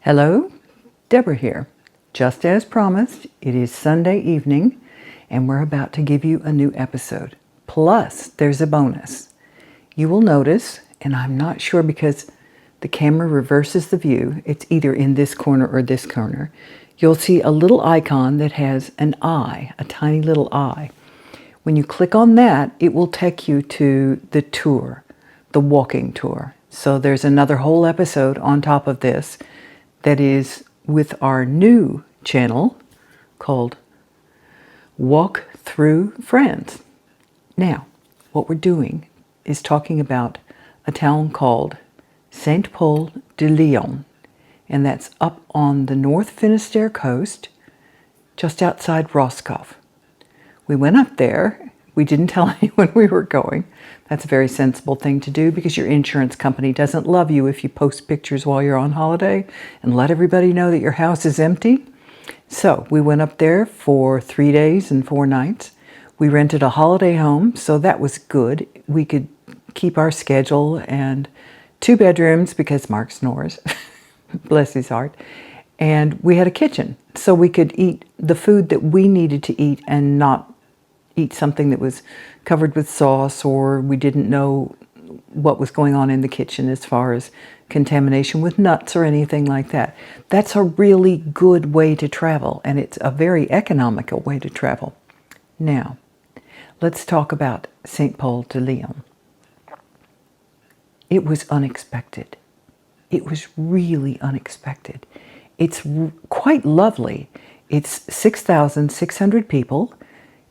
Hello, Deborah here. Just as promised, it is Sunday evening and we're about to give you a new episode. Plus, there's a bonus. You will notice, and I'm not sure because the camera reverses the view, it's either in this corner or this corner, you'll see a little icon that has an eye, a tiny little eye. When you click on that, it will take you to the tour, the walking tour. So there's another whole episode on top of this that is with our new channel called Walk Through France. Now, what we're doing is talking about a town called Saint-Pol de Leon, and that's up on the North Finistere coast, just outside Roskoff. We went up there. We didn't tell anyone we were going. That's a very sensible thing to do because your insurance company doesn't love you if you post pictures while you're on holiday and let everybody know that your house is empty. So we went up there for 3 days and 4 nights. We rented a holiday home, so that was good. We could keep our schedule and 2 bedrooms because Mark snores, bless his heart. And we had a kitchen, so we could eat the food that we needed to eat and not eat something that was covered with sauce, or we didn't know what was going on in the kitchen as far as contamination with nuts or anything like that. That's a really good way to travel, and it's a very economical way to travel. Now, let's talk about Saint-Pol de Leon. It was unexpected. It was really unexpected. It's quite lovely. It's 6,600 people.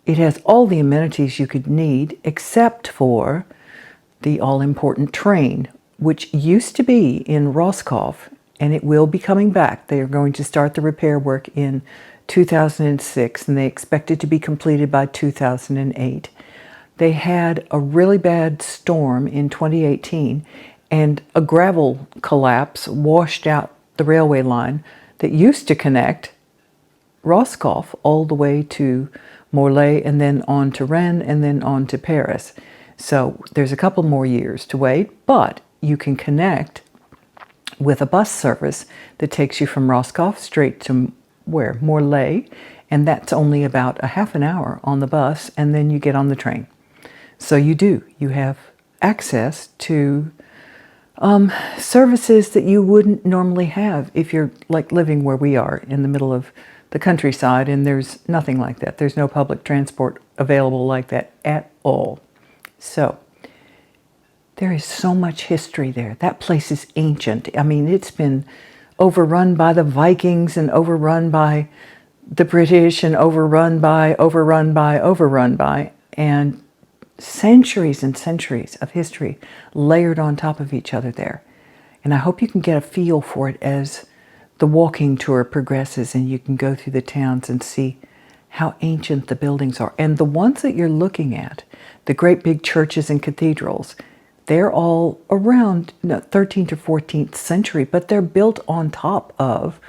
It has all the amenities you could need except for the all-important train, which used to be in Roskoff, and it will be coming back. They are going to start the repair work in 2006, and they expect it to be completed by 2008. They had a really bad storm in 2018, and a gravel collapse washed out the railway line that used to connect Roskoff all the way to Morlaix, and then on to Rennes, and then on to Paris. So there's a couple more years to wait, but you can connect with a bus service that takes you from Roskoff straight to where? Morlaix, and that's only about a half an hour on the bus, and then you get on the train. So you have access to services that you wouldn't normally have if you're like living where we are in the middle of the countryside, and there's nothing like that. There's no public transport available like that at all. So there is so much history there. That place is ancient. I mean, it's been overrun by the Vikings and overrun by the British and overrun by, and centuries and centuries of history layered on top of each other there. And I hope you can get a feel for it as the walking tour progresses and you can go through the towns and see how ancient the buildings are. And the ones that you're looking at, the great big churches and cathedrals, they're all around 13th to 14th century, but they're built on top of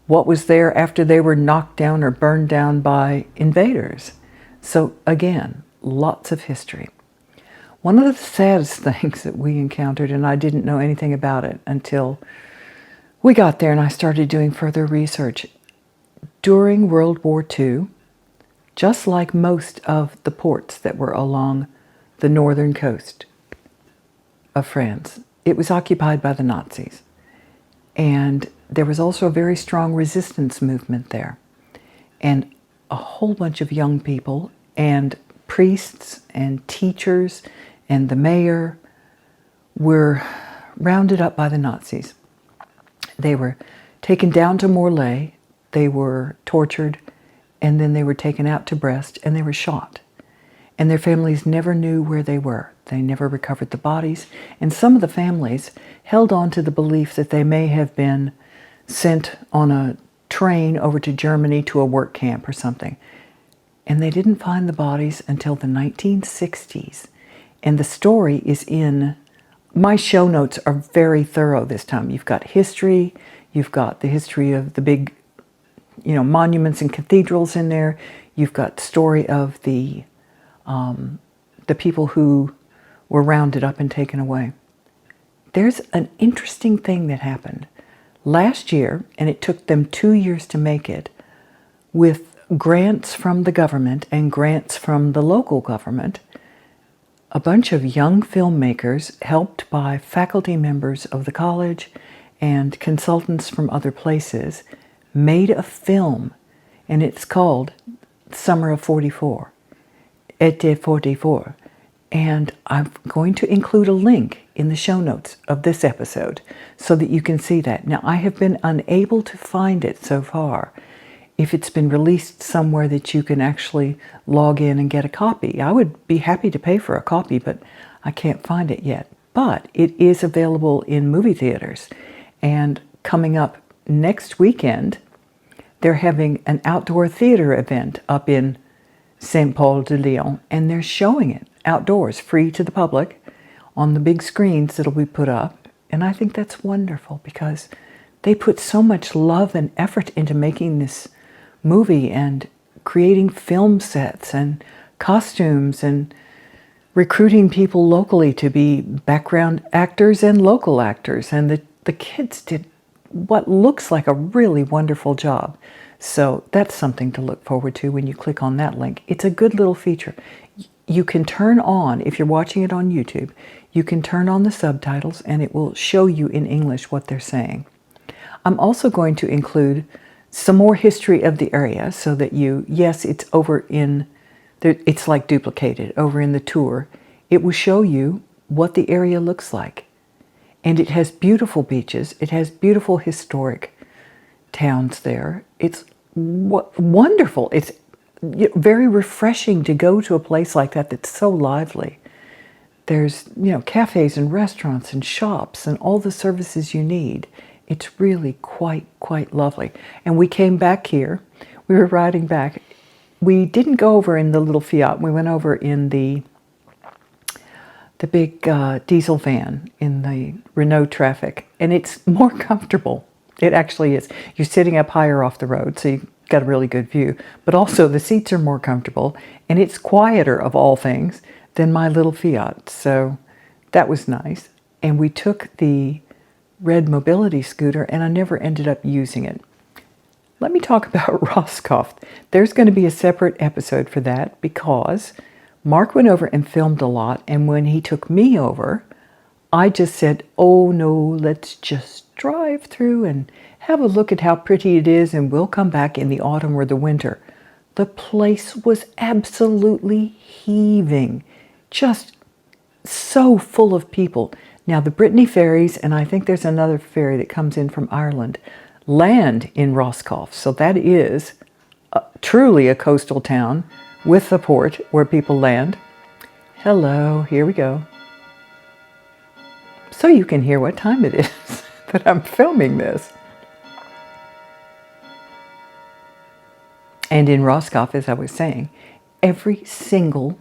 what was there after they were knocked down or burned down by invaders. So again, lots of history. One of the saddest things that we encountered, and I didn't know anything about it until we got there and I started doing further research. During World War II, just like most of the ports that were along the northern coast of France, it was occupied by the Nazis. And there was also a very strong resistance movement there. And a whole bunch of young people and priests and teachers and the mayor were rounded up by the Nazis. They were taken down to Morlaix, they were tortured, and then they were taken out to Brest and they were shot. And their families never knew where they were. They never recovered the bodies. And some of the families held on to the belief that they may have been sent on a train over to Germany to a work camp or something. And they didn't find the bodies until the 1960s. And the story is in, my show notes are very thorough this time. You've got history, you've got the history of the big, monuments and cathedrals in there. You've got the story of the people who were rounded up and taken away. There's an interesting thing that happened. last year, and it took them 2 years to make it, with grants from the government and grants from the local government. A bunch of young filmmakers, helped by faculty members of the college and consultants from other places, made a film, and it's called Summer of 44, Été 44. And I'm going to include a link in the show notes of this episode so that you can see that. Now, I have been unable to find it so far. If it's been released somewhere that you can actually log in and get a copy, I would be happy to pay for a copy, but I can't find it yet. But it is available in movie theaters. And coming up next weekend, they're having an outdoor theater event up in Saint-Pol de Leon, and they're showing it outdoors, free to the public, on the big screens that'll be put up. And I think that's wonderful because they put so much love and effort into making this movie and creating film sets and costumes and recruiting people locally to be background actors and local actors. And the kids did what looks like a really wonderful job. So that's something to look forward to when you click on that link. It's a good little feature. You can turn on, if you're watching it on YouTube, you can turn on the subtitles and it will show you in English what they're saying. I'm also going to include some more history of the area so that yes, it's over in, it's like duplicated over in the tour. It will show you what the area looks like. And it has beautiful beaches. It has beautiful historic towns there. It's wonderful. It's very refreshing to go to a place like that that's so lively. There's, cafes and restaurants and shops and all the services you need. It's really quite lovely. And we came back here. We were riding back. We didn't go over in the little Fiat. We went over in the big diesel van in the Renault Traffic. And it's more comfortable. It actually is. You're sitting up higher off the road, so you got a really good view. But also the seats are more comfortable, and it's quieter, of all things, than my little Fiat. So that was nice. And we took the red mobility scooter, and I never ended up using it. Let me talk about Roskoff. There's going to be a separate episode for that because Mark went over and filmed a lot, and when he took me over, I just said, oh no, let's just drive through and have a look at how pretty it is, and we'll come back in the autumn or the winter. The place was absolutely heaving, just so full of people. Now, the Brittany ferries, and I think there's another ferry that comes in from Ireland, land in Roskoff. So that is truly a coastal town with a port where people land. Hello, here we go. So you can hear what time it is that I'm filming this. And in Roskoff, as I was saying, every single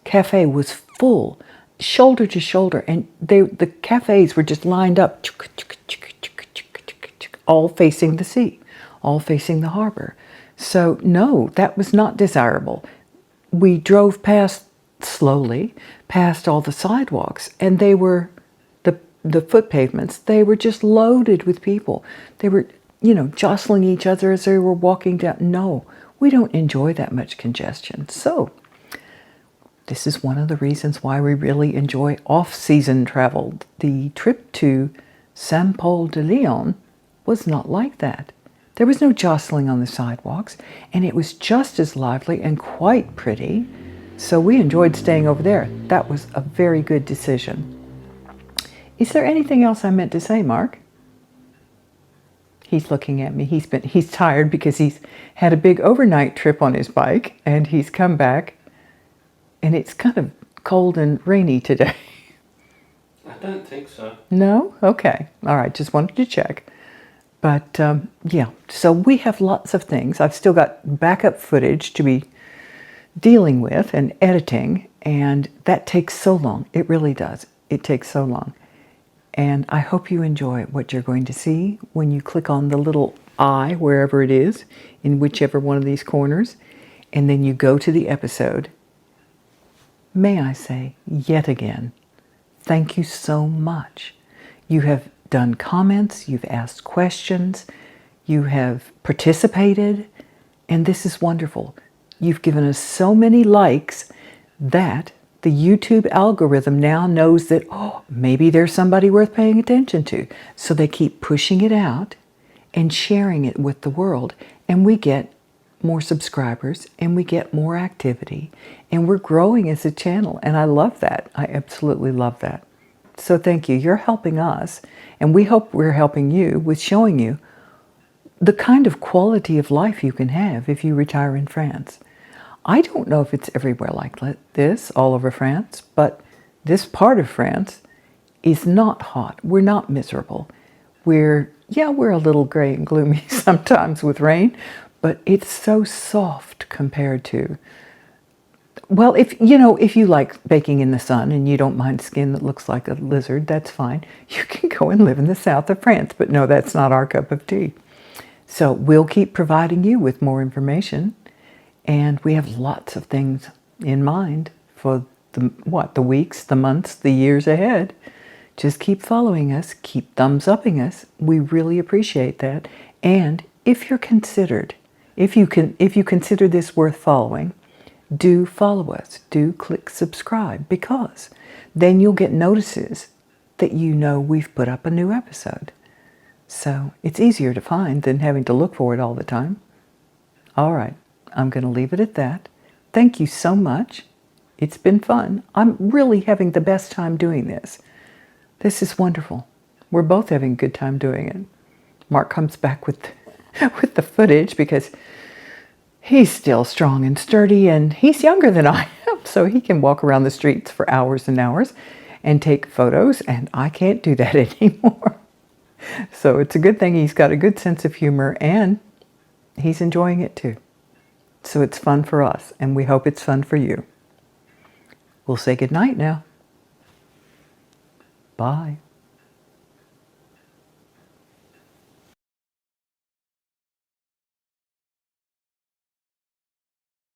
cafe was full, shoulder to shoulder, and the cafes were just lined up, all facing the sea, all facing the harbor. So no, that was not desirable. We drove slowly past all the sidewalks, and they were, the foot pavements, they were just loaded with people. They were, jostling each other as they were walking down. No, we don't enjoy that much congestion. So this is one of the reasons why we really enjoy off-season travel. The trip to Saint-Pol de Leon was not like that. There was no jostling on the sidewalks, and it was just as lively and quite pretty. So we enjoyed staying over there. That was a very good decision. Is there anything else I meant to say, Mark? He's looking at me. He's tired because he's had a big overnight trip on his bike, and he's come back, and it's kind of cold and rainy today. I don't think so. No? Okay. All right. Just wanted to check. But yeah, so we have lots of things. I've still got backup footage to be dealing with and editing, and that takes so long. It really does. It takes so long. And I hope you enjoy what you're going to see when you click on the little eye, wherever it is, in whichever one of these corners, and then you go to the episode. May I say, yet again, thank you so much. You have done comments, you've asked questions, you have participated, and this is wonderful. You've given us so many likes that the YouTube algorithm now knows that, oh, maybe there's somebody worth paying attention to. So they keep pushing it out and sharing it with the world. And we get more subscribers and we get more activity. And we're growing as a channel. And I love that. I absolutely love that. So thank you. You're helping us. And we hope we're helping you with showing you the kind of quality of life you can have if you retire in France. I don't know if it's everywhere like this, all over France, but this part of France is not hot. We're not miserable. We're a little gray and gloomy sometimes with rain, but it's so soft compared to, well, if you like baking in the sun and you don't mind skin that looks like a lizard, that's fine. You can go and live in the south of France, but no, that's not our cup of tea. So we'll keep providing you with more information. And we have lots of things in mind for the weeks, the months, the years ahead. Just keep following us, keep thumbs upping us. We really appreciate that. And if you consider this worth following, do follow us. Do click subscribe, because then you'll get notices that you know we've put up a new episode. So it's easier to find than having to look for it all the time. All right. I'm going to leave it at that. Thank you so much. It's been fun. I'm really having the best time doing this. This is wonderful. We're both having a good time doing it. Mark comes back with the footage because he's still strong and sturdy, and he's younger than I am, so he can walk around the streets for hours and hours and take photos, and I can't do that anymore. So it's a good thing he's got a good sense of humor, and he's enjoying it too. So it's fun for us, and we hope it's fun for you. We'll say goodnight now. Bye.